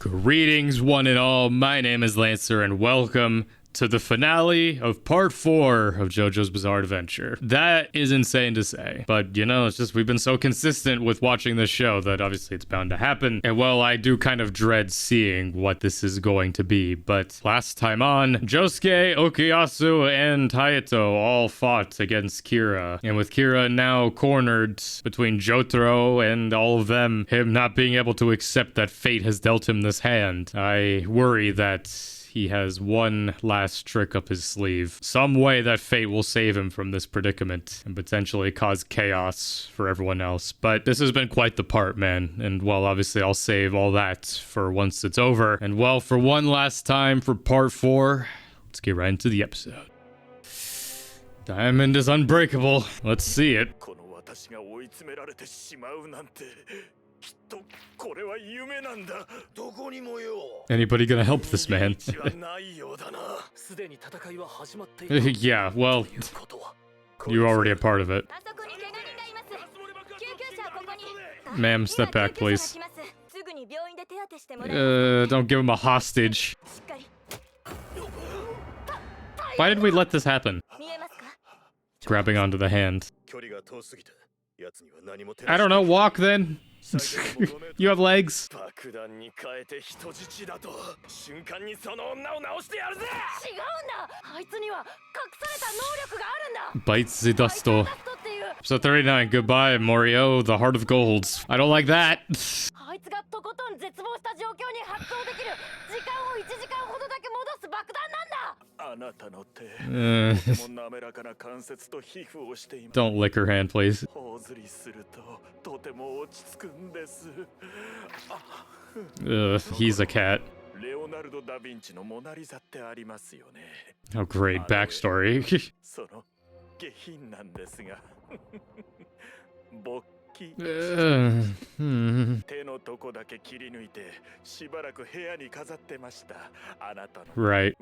Greetings, one and all. My name is Lancer, and welcome to the finale of part 4 of JoJo's Bizarre Adventure. That is insane to say, but you know, it's just we've been so consistent with watching this show that obviously it's bound to happen. And well, I do kind of dread seeing what this is going to be, but last time on, Josuke, Okuyasu, and Taito all fought against Kira. And with Kira now cornered between Jotaro and all of them, him not being able to accept that fate has dealt him this hand, I worry that he has one last trick up his sleeve. Some way that fate will save him from this predicament and potentially cause chaos for everyone else. But this has been quite the part, man. And well, obviously I'll save all that for once it's over. And well, for one last time for part 4, let's get right into the episode. Diamond is unbreakable. Let's see it. Anybody gonna help this man? Yeah, well, you're already a part of it. Ma'am, step back, please. Don't give him a hostage. Why did we let this happen? Grabbing onto the hand. I don't know, walk then. You have legs. Bites the dust. Episode 39, goodbye, Morioh, the heart of gold. I don't like that. Don't lick her hand, please. He's a cat. Oh, great backstory. Right.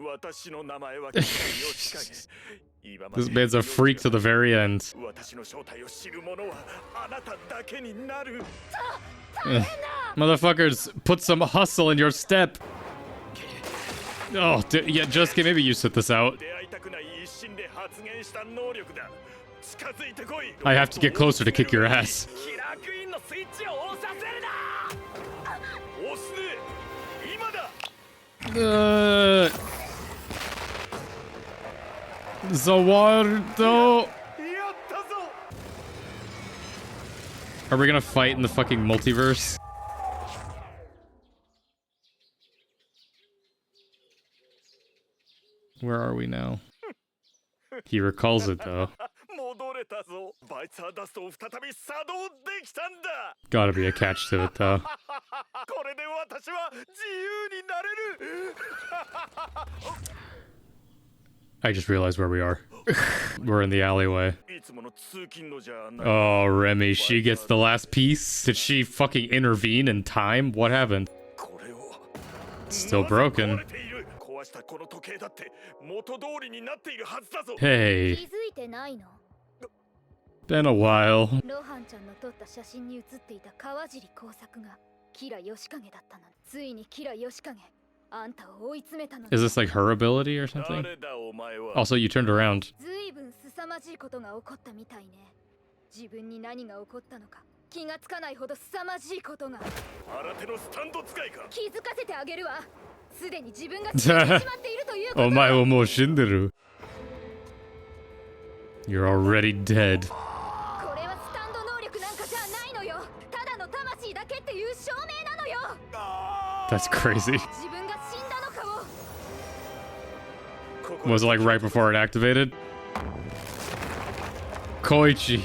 This man's a freak to the very end. Motherfuckers, put some hustle in your step. Oh, yeah, Josuke, maybe you sit this out. I have to get closer to kick your ass. Zawardo. Are we gonna fight in the fucking multiverse? Where are we now? He recalls it though. Gotta be a catch to it though. I just realized where we are. We're in the alleyway. Oh, Reimi, she gets the last piece? Did she fucking intervene in time? What happened? Still broken. Hey. Been a while. Is this like her ability or something? Also, you turned around. You're already dead. That's crazy. Was it like right before it activated? Koichi.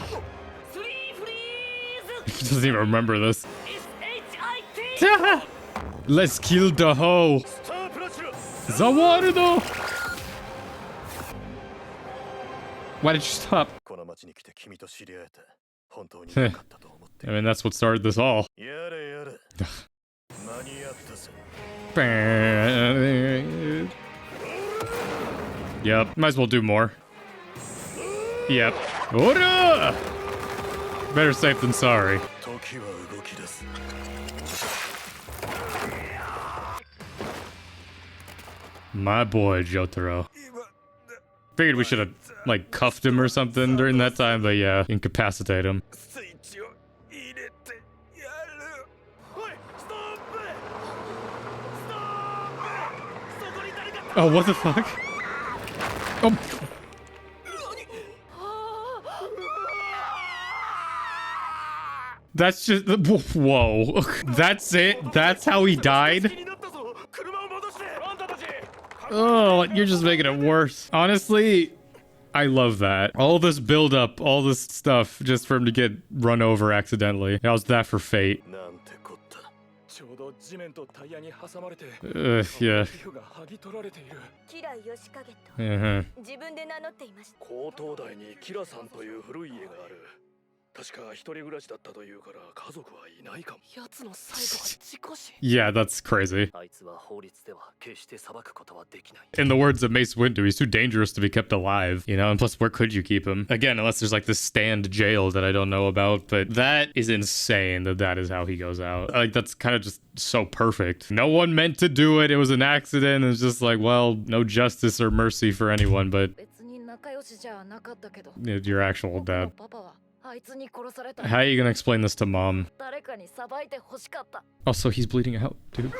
He doesn't even remember this. Let's kill the hoe. Zawardo! Why did you stop? I mean, that's what started this all. Yep, might as well do more. Yep. Ora! Better safe than sorry. My boy, Jotaro. Figured we should have, like, cuffed him or something during that time, but yeah, incapacitate him. Oh, what the fuck? Oh. That's just, whoa. That's it? That's how he died? Oh, you're just making it worse. Honestly, I love that. All this build-up, all this stuff, just for him to get run over accidentally. How's that for fate? Yeah. Yeah, that's crazy. In the words of Mace Windu, he's too dangerous to be kept alive, you know, and plus where could you keep him? Again, unless there's like this stand jail that I don't know about, but that is insane that that is how he goes out. Like, that's kind of just so perfect. No one meant to do it. It was an accident. It's just like, well, no justice or mercy for anyone, but your actual dad. How are you gonna explain this to mom? Also, he's bleeding out, dude.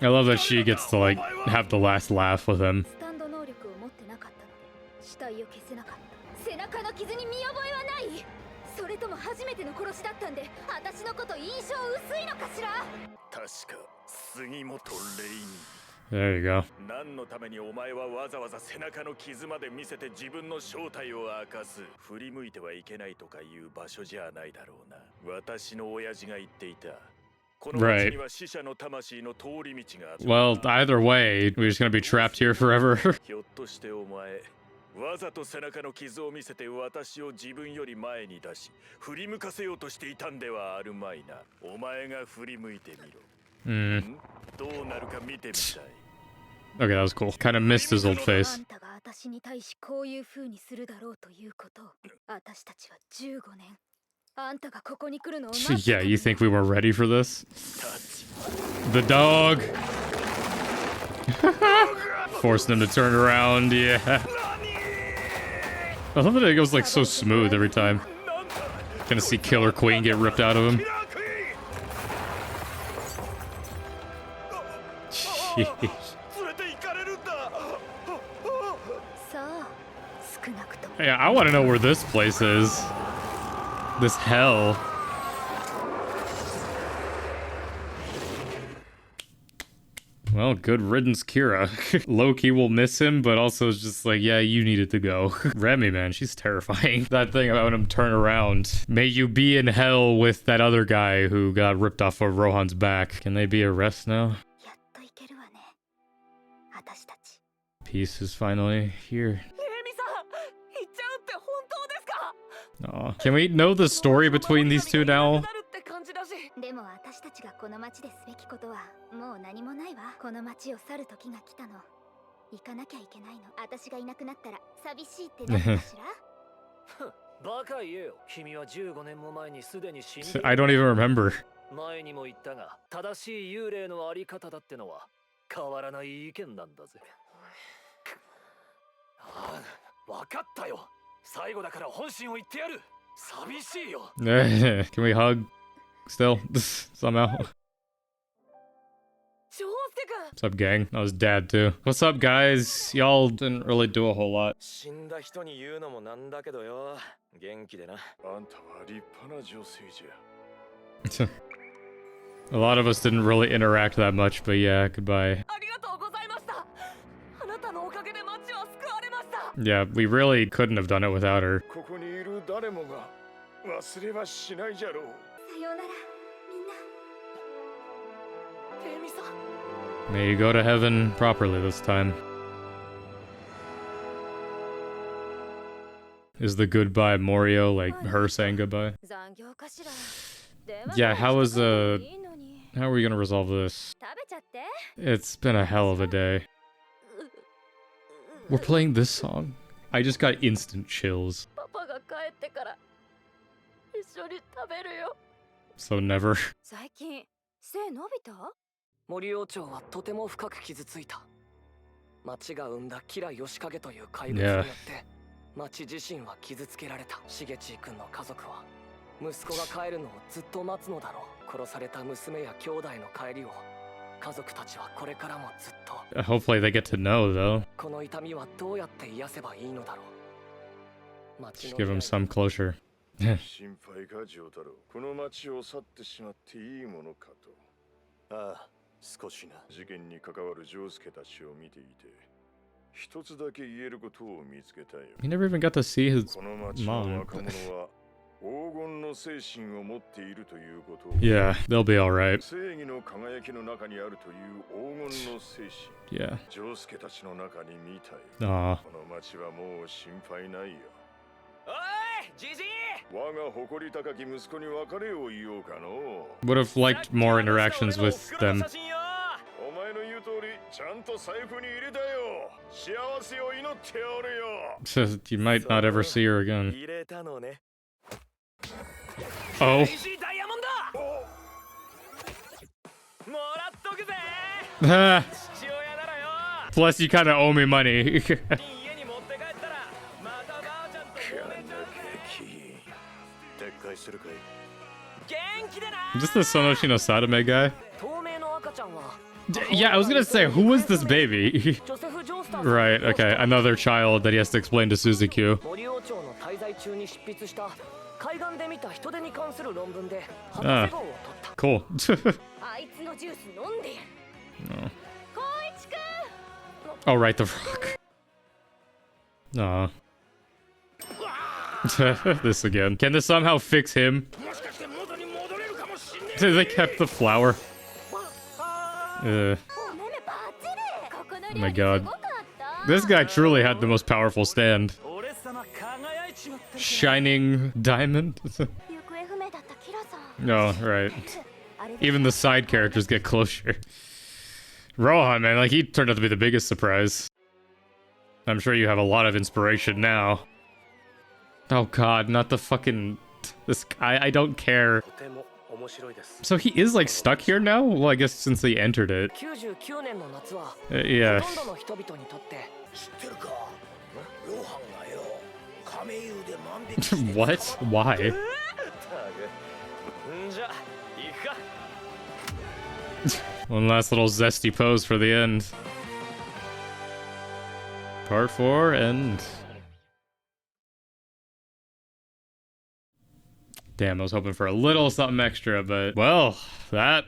I love that she gets to, like, have the last laugh with him. There you go. Right. Well, either way, we're just gonna be trapped here forever. Okay, that was cool. Kind of missed his old face. Yeah, you think we weren't ready for this? The dog! Forcing him to turn around, yeah. I love that it goes like so smooth every time. Gonna see Killer Queen get ripped out of him. Jeez. Yeah, I want to know where this place is. This hell. Well, good riddance, Kira. Loki will miss him, but also it's just like, yeah, you needed to go. Reimi, man, she's terrifying. That thing about him turn around. May you be in hell with that other guy who got ripped off of Rohan's back. Can they be at rest now? Peace is finally here. Aw. Can we know the story between these two now? I don't even remember. Can we hug still? Somehow. What's up, gang? That was dad too. What's up, guys? Y'all didn't really do a whole lot. A lot of us didn't really interact that much, but yeah, goodbye. Yeah, we really couldn't have done it without her. May you go to heaven properly this time. Is the goodbye Morioh like her saying goodbye? Yeah, how are we gonna resolve this? It's been a hell of a day. We're playing this song. I just got instant chills. So never. 最近背伸びた？森王朝はとても深く傷ついた。町が生んだキラヨシカゲという怪物によって町自身は傷つけられた。しげちー君の家族は息子が帰るのをずっと待つのだろう。殺された娘や兄弟の帰りを家族たちはこれからもずっと。Hopefully they get to know though. この痛みはどうやって癒せばいいのだろう。 Just give him some closure. 心配かジョータロウ。この町を去ってしまっていいものかと。ああ、少しな。事件に関わるジョースケたちを見ていて、一つだけ言えることを見つけたよ。He never even got to see his この町の mom. 若者は黄金の精神を持っているということを。Yeah, they'll be alright. 正義の輝きの中にあるという黄金の精神。Yeah. ジョースケたちの中に見たい。 Aw. この町はもう心配ないよ。おいジジイ。我が誇り高き息子に別れを言おうかの。 Would have liked more interactions with them. お前の言う通りちゃんと財布に入れたよ。幸せを祈っておるよ。 So you might not ever see her again. 入れたのね。 Oh. ダイヤモンド。もらっとくぜ。 Ah. 父親ならよ。 Plus, you kind of owe me money. 家に持って帰ったらまたばあちゃんと揉めちゃうぜ。撤回するかい。元気でな。 Is this the Sonoshi no Sadame guy? 透明の赤ちゃんは Yeah, I was gonna say, who was this baby? ジョセフ・ジョースター。 Right, okay, another child that he has to explain to Suzuki. 森王朝の滞在中に執筆した海岸で見た人手に関する論文で博ああ士号を取った。 Cool. あいつのジュース飲んでやる。 No. 光一くん。 Oh, right, the rock. Aw. This again. Can this somehow fix him? They kept the flower. お目目バッチリ。ここの Oh 料 my 理す god. ごかった。 This guy truly had the most powerful stand. 俺様輝いちまった。 Shining diamond? 行方不明だったキラさん。 No, right. あれで Even the side characters get closure. Rohan, man, like he turned out to be the biggest surprise. I'm sure you have a lot of inspiration now. Oh god, not the fucking... This guy, I don't care. とても面白いです。 So he is like stuck here now? Well, I guess since they entered it. 99年の夏は Yeah. ほとんどの人々にとって知ってるかロハンがよ亀湯で万引きして What? Why? んじゃ行くか。 One last little zesty pose for the end. Part 4, end. Damn, I was hoping for a little something extra, but... Well, that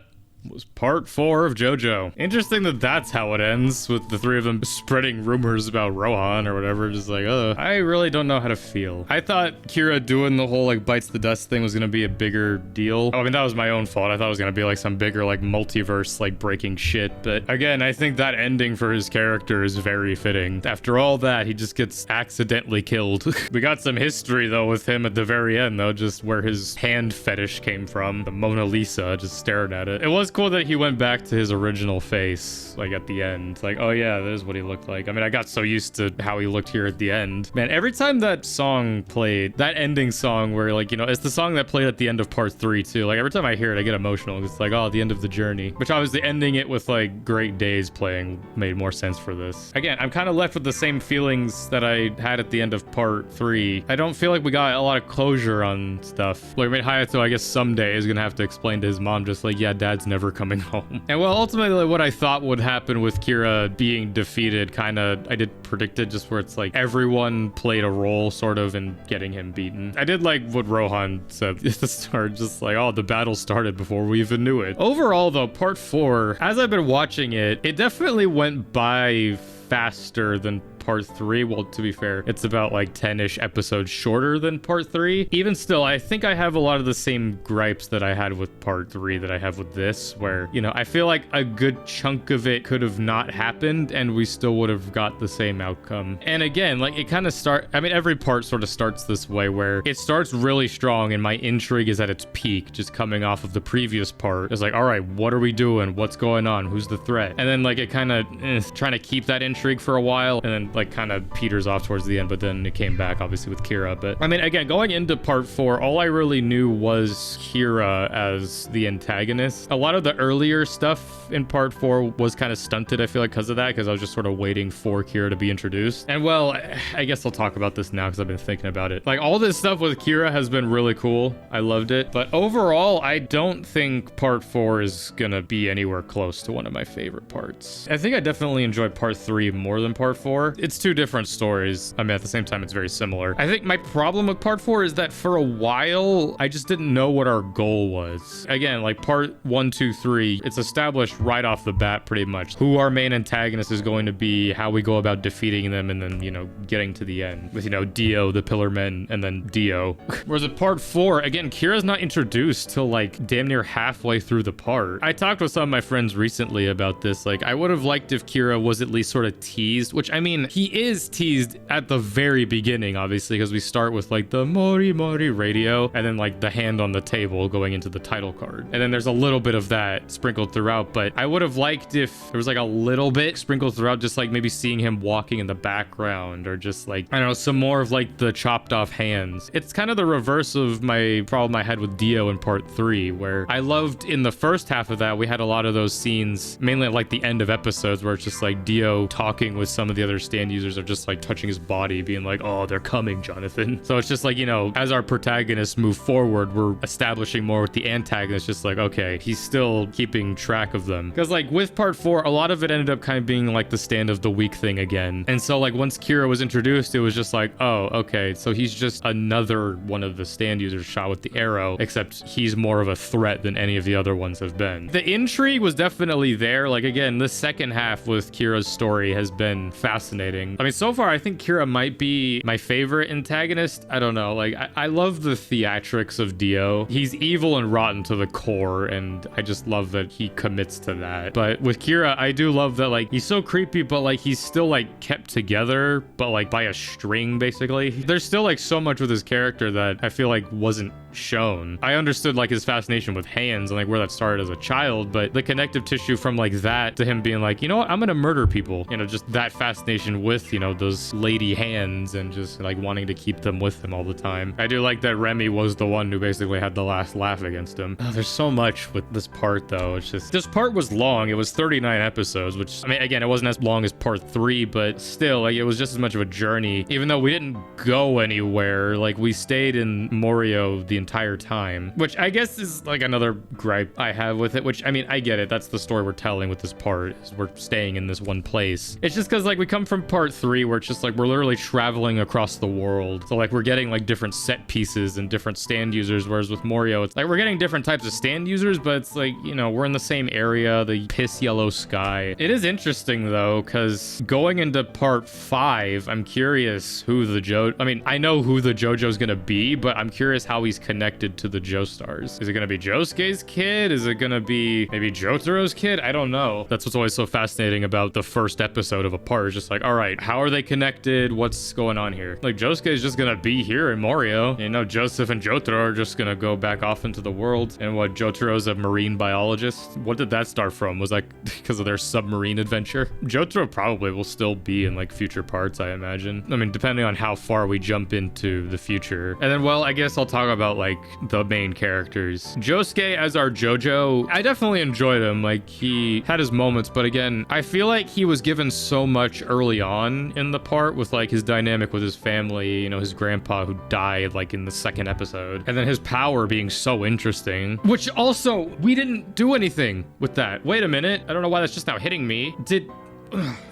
was part 4 of JoJo. Interesting that that's how it ends, with the three of them spreading rumors about Rohan or whatever. Just like, I really don't know how to feel. I thought Kira doing the whole, like, bites the dust thing was gonna be a bigger deal. I mean, that was my own fault. I thought it was gonna be, like, some bigger, like, multiverse, like, breaking shit. But again, I think that ending for his character is very fitting. After all that, he just gets accidentally killed. We got some history, though, with him at the very end, though, just where his hand fetish came from. The Mona Lisa, just staring at it. It was cool that he went back to his original face, like at the end. Like, oh yeah, that is what he looked like. I mean, I got so used to how he looked here at the end. Man, every time that song played, that ending song where, like, you know, it's the song that played at the end of part 3 too. Like every time I hear it, I get emotional. It's like, oh, the end of the journey. Which obviously ending it with like Great Days playing made more sense for this. Again, I'm kind of left with the same feelings that I had at the end of part 3. I don't feel like we got a lot of closure on stuff. Like, I mean, Hayato, I guess someday is gonna have to explain to his mom just like, yeah, dad's never coming home. And well, ultimately what I thought would happen with Kira being defeated, kind of, I did predict it, just where it's like everyone played a role sort of in getting him beaten. I did like what Rohan said at the start, just like, oh, the battle started before we even knew it. Overall though, part 4, as I've been watching it, it definitely went by faster than part 3. Well, to be fair, it's about like 10-ish episodes shorter than part 3. Even still, I think I have a lot of the same gripes that I had with part 3 that I have with this, where, you know, I feel like a good chunk of it could have not happened and we still would have got the same outcome. And again, like, it kind of I mean, every part sort of starts this way, where it starts really strong and my intrigue is at its peak, just coming off of the previous part. It's like, all right, what are we doing? What's going on? Who's the threat? And then like it kind of trying to keep that intrigue for a while, and then like kind of peters off towards the end, but then it came back obviously with Kira. But I mean, again, going into part 4, all I really knew was Kira as the antagonist. A lot of the earlier stuff in part 4 was kind of stunted, I feel like, because of that, because I was just sort of waiting for Kira to be introduced. And well, I guess I'll talk about this now because I've been thinking about it. Like, all this stuff with Kira has been really cool. I loved it. But overall, I don't think part 4 is gonna be anywhere close to one of my favorite parts. I think I definitely enjoyed part 3 more than part 4. It's two different stories. I mean, at the same time, it's very similar. I think my problem with part 4 is that for a while, I just didn't know what our goal was. Again, like part 1, 2, 3, it's established right off the bat pretty much who our main antagonist is going to be, how we go about defeating them, and then, you know, getting to the end with, you know, Dio, the Pillar Men, and then Dio. Whereas at part 4, again, Kira's not introduced till like damn near halfway through the part. I talked with some of my friends recently about this. Like, I would have liked if Kira was at least sort of teased, which, I mean, he is teased at the very beginning, obviously, because we start with like the Mori Mori radio and then like the hand on the table going into the title card. And then there's a little bit of that sprinkled throughout, but I would have liked if there was like a little bit sprinkled throughout, just like maybe seeing him walking in the background, or just like, I don't know, some more of like the chopped off hands. It's kind of the reverse of my problem I had with Dio in part 3, where I loved in the first half of that, we had a lot of those scenes, mainly at like the end of episodes, where it's just like Dio talking with some of the other stand users, or just like touching his body, being like, oh, they're coming, Jonathan. So it's just like, you know, as our protagonists move forward, we're establishing more with the antagonist, just like, okay, he's still keeping track of them. Because like with part 4, a lot of it ended up kind of being like the stand of the week thing again. And so like once Kira was introduced, it was just like, oh, okay, so he's just another one of the stand users shot with the arrow, except he's more of a threat than any of the other ones have been. The intrigue was definitely there. Like, again, the second half with Kira's story has been fascinating. I mean, so far, I think Kira might be my favorite antagonist. I don't know. Like, I love the theatrics of Dio. He's evil and rotten to the core, and I just love that he commits to that. But with Kira, I do love that, like, he's so creepy, but, like, he's still, like, kept together, but, like, by a string, basically. There's still, like, so much with his character that I feel like wasn't shown. I understood like his fascination with hands and like where that started as a child, but the connective tissue from like that to him being like, you know what, I'm gonna murder people, you know, just that fascination with, you know, those lady hands and just like wanting to keep them with him all the time. I do like that Reimi was the one who basically had the last laugh against him. Oh, there's so much with this part though. It's just, this part was long. It was 39 episodes, which, I mean, again, it wasn't as long as part 3, but still, like, it was just as much of a journey. Even though we didn't go anywhere, like we stayed in Morioh the entire time, which I guess is like another gripe I have with it, which, I mean, I get it. That's the story we're telling with this part, is we're staying in this one place. It's just because like we come from part 3 where it's just like we're literally traveling across the world. So like we're getting like different set pieces and different stand users, whereas with Morioh, it's like we're getting different types of stand users, but it's like, you know, we're in the same area, the piss yellow sky. It is interesting though, because going into part 5, I'm curious who the I mean, I know who the JoJo's gonna be, but I'm curious how he's connected to the Joestars. Is it gonna be Josuke's kid? Is it gonna be maybe Jotaro's kid? I don't know. That's what's always so fascinating about the first episode of a part. It's just like, all right, how are they connected? What's going on here? Like, Josuke is just gonna be here in Morioh. You know, Joseph and Jotaro are just gonna go back off into the world. And what, Jotaro's a marine biologist? What did that start from? Was like because of their submarine adventure? Jotaro probably will still be in like future parts, I imagine. I mean, depending on how far we jump into the future. And then, well, I guess I'll talk about like the main characters. Josuke as our JoJo, I definitely enjoyed him. Like, he had his moments, but again, I feel like he was given so much early on in the part with like his dynamic with his family, you know, his grandpa who died like in the second episode, and then his power being so interesting, which also, we didn't do anything with that. Wait a minute, I don't know why that's just now hitting me.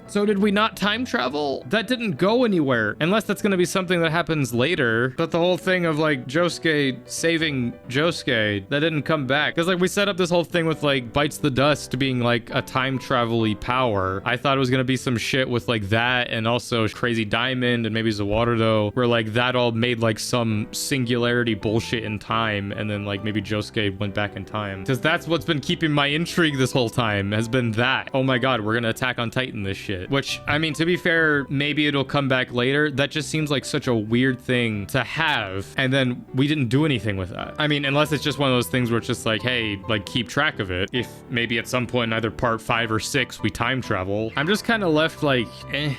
So did we not time travel? That didn't go anywhere, unless that's gonna be something that happens later. But the whole thing of like Josuke saving Josuke, that didn't come back. Because like we set up this whole thing with like Bites the Dust being like a time travel-y power. I thought it was gonna be some shit with like that, and also Crazy Diamond and maybe Zawarudo, where like that all made like some singularity bullshit in time, and then like maybe Josuke went back in time. Because that's what's been keeping my intrigue this whole time, has been that. Oh my god, we're gonna Attack on Titan this shit. it. Which, I mean, to be fair, maybe it'll come back later. That just seems like such a weird thing to have. And then we didn't do anything with that. I mean, unless it's just one of those things where it's just like, hey, like keep track of it. If maybe at some point in either part 5 or 6 we time travel. I'm just kind of left like,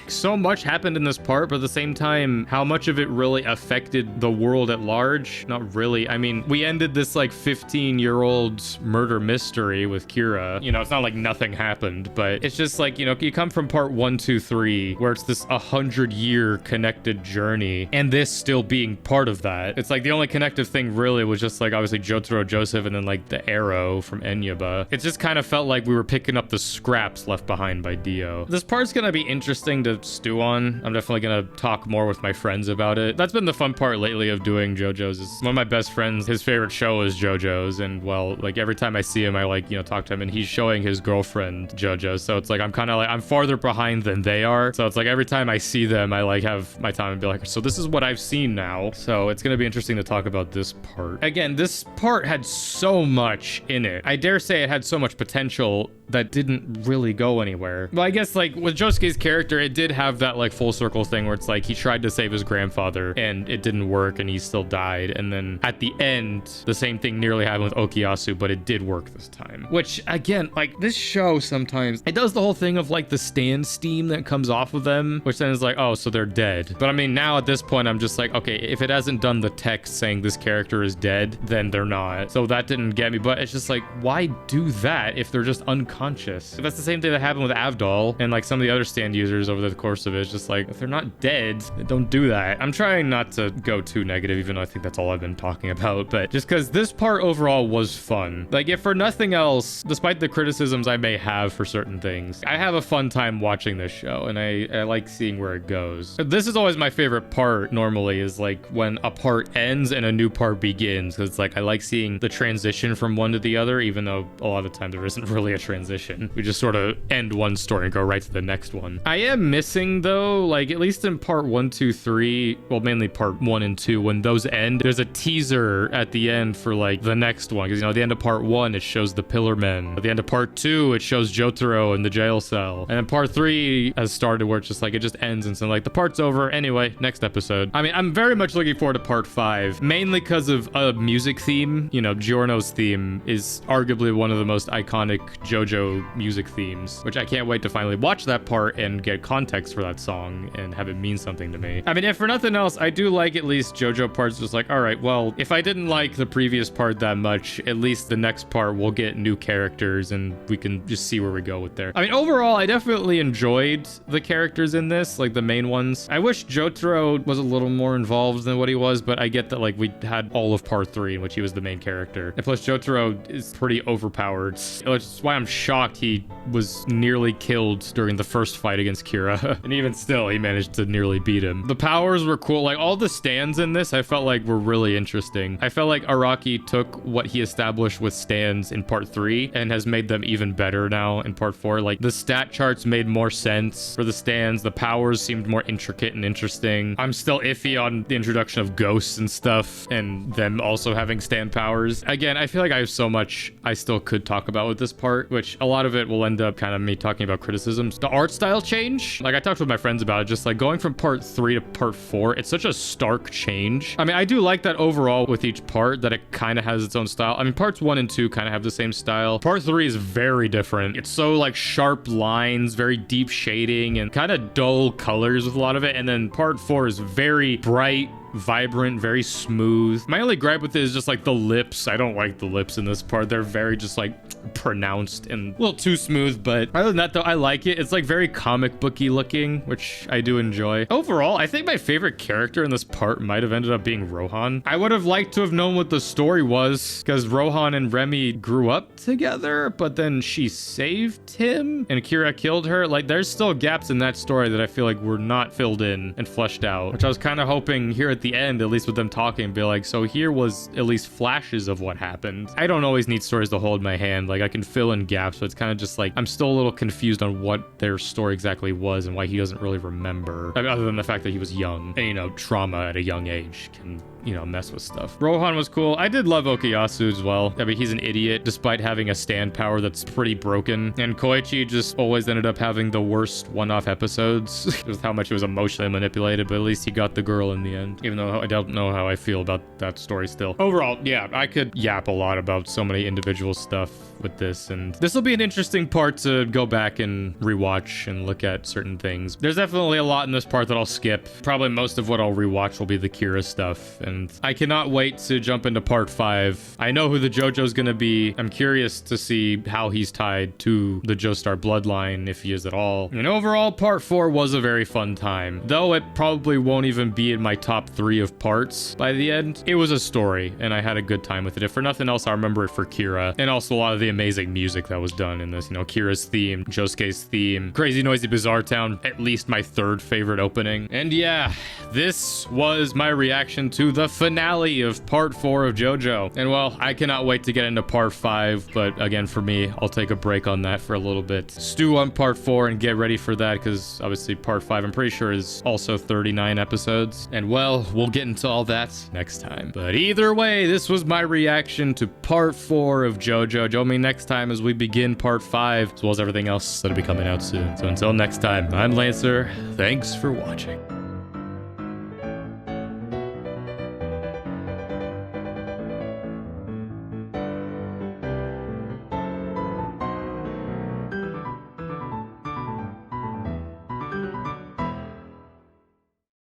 so much happened in this part, but at the same time, how much of it really affected the world at large? Not really. I mean, we ended this like 15-year-old murder mystery with Kira. You know, it's not like nothing happened, but it's just like, you know, you come from part 1, 2, 3, where it's this 100-year connected journey, and this still being part of that. It's like the only connective thing really was just like obviously Jotaro, Joseph, and then like the arrow from Enyaba. It just kind of felt like we were picking up the scraps left behind by Dio. This part's gonna be interesting to stew on. I'm definitely gonna talk more with my friends about it. That's been the fun part lately of doing JoJo's. Is one of my best friends, his favorite show is JoJo's, and well, like every time I see him, I like, you know, talk to him, and he's showing his girlfriend JoJo's. So it's like I'm kind of like I'm farther behind than they are. So it's like every time I see them, I like have my time and be like, so this is what I've seen now. So it's gonna be interesting to talk about this part. Again, this part had so much in it. I dare say it had so much potential that didn't really go anywhere. Well, I guess like with Josuke's character, it did have that like full circle thing where it's like he tried to save his grandfather and it didn't work and he still died. And then at the end, the same thing nearly happened with Okuyasu, but it did work this time. Which again, like this show sometimes, it does the whole thing of like the stand steam that comes off of them, which then is like, oh, so they're dead. But I mean, now at this point, I'm just like, okay, if it hasn't done the text saying this character is dead, then they're not. So that didn't get me, but it's just like, why do that if they're just unconscious? That's the same thing that happened with Avdol and like some of the other stand users over the course of it. It's just like, if they're not dead, don't do that. I'm trying not to go too negative, even though I think that's all I've been talking about, but just because this part overall was fun. Like, if for nothing else, despite the criticisms I may have for certain things, I have a fun time watching this show, and I like seeing where it goes. This is always my favorite part normally, is like when a part ends and a new part begins, because it's like I like seeing the transition from one to the other, even though a lot of the time there isn't really a transition. We just sort of end one story and go right to the next one. I am missing though, like at least in part 1, 2, 3, well mainly part 1 and 2, when those end, there's a teaser at the end for like the next one, because you know at the end of part 1 it shows the Pillar Men, at the end of part 2 it shows Jotaro in the jail cell, and then part 3 has started where it's just like it just ends and so like the part's over anyway, next episode. I mean, I'm very much looking forward to part 5, mainly because of a music theme. You know, Giorno's theme is arguably one of the most iconic JoJo music themes, which I can't wait to finally watch that part and get context for that song and have it mean something to me. I mean, if for nothing else, I do like at least JoJo parts just like, all right, well, if I didn't like the previous part that much, at least the next part will get new characters and we can just see where we go with there. I mean, overall, I definitely enjoyed the characters in this, like the main ones. I wish Jotaro was a little more involved than what he was, but I get that like we had all of part 3 in which he was the main character. And plus Jotaro is pretty overpowered, which is why I'm shocked he was nearly killed during the first fight against Kira. And even still, he managed to nearly beat him. The powers were cool. Like all the stands in this, I felt like were really interesting. I felt like Araki took what he established with stands in part 3 and has made them even better now in part 4. Like the stat charts made more sense for the stands. The powers seemed more intricate and interesting. I'm still iffy on the introduction of ghosts and stuff and them also having stand powers. Again, I feel like I have so much I still could talk about with this part, which a lot of it will end up kind of me talking about criticisms. The art style change, like I talked with my friends about it, just like going from part 3 to part 4, it's such a stark change. I mean, I do like that overall with each part that it kind of has its own style. I mean, parts 1 and 2 kind of have the same style. Part 3 is very different. It's so like sharp lines, very deep shading and kind of dull colors with a lot of it. And then part 4 is very bright, vibrant, very smooth. My only gripe with it is just like the lips. I don't like the lips in this part. They're very just like pronounced and a little too smooth, but other than that though, I like it. It's like very comic booky looking, which I do enjoy. Overall, I think my favorite character in this part might have ended up being Rohan. I would have liked to have known what the story was, because Rohan and Reimi grew up together, but then she saved him and Kira killed her. Like there's still gaps in that story that I feel like were not filled in and fleshed out, which I was kind of hoping here at the end, at least with them talking, be like, so here was at least flashes of what happened. I don't always need stories to hold my hand. Like I can fill in gaps, so it's kind of just like I'm still a little confused on what their story exactly was and why he doesn't really remember. I mean, other than the fact that he was young and, you know, trauma at a young age can you know, mess with stuff. Rohan was cool. I did love Okuyasu as well. I mean, he's an idiot despite having a stand power that's pretty broken. And Koichi just always ended up having the worst one-off episodes with how much it was emotionally manipulated, but at least he got the girl in the end, even though I don't know how I feel about that story still. Overall, yeah, I could yap a lot about so many individual stuff with this, and this will be an interesting part to go back and rewatch and look at certain things. There's definitely a lot in this part that I'll skip. Probably most of what I'll rewatch will be the Kira stuff, and I cannot wait to jump into part 5. I know who the JoJo's gonna be. I'm curious to see how he's tied to the Joestar bloodline, if he is at all. And overall, part 4 was a very fun time. Though it probably won't even be in my top 3 of parts by the end, it was a story, and I had a good time with it. If for nothing else, I remember it for Kira, and also a lot of the amazing music that was done in this. You know, Kira's theme, Josuke's theme, Crazy Noisy Bizarre Town, at least my 3rd favorite opening. And yeah, this was my reaction to the finale of part 4 of JoJo. And well, I cannot wait to get into part 5, but again, for me, I'll take a break on that for a little bit. Stew on part 4 and get ready for that, because obviously part 5, I'm pretty sure, is also 39 episodes. And well, we'll get into all that next time. But either way, this was my reaction to part 4 of JoJo. Join me next time as we begin part 5, as well as everything else that'll be coming out soon. So until next time, I'm Lancer. Thanks for watching.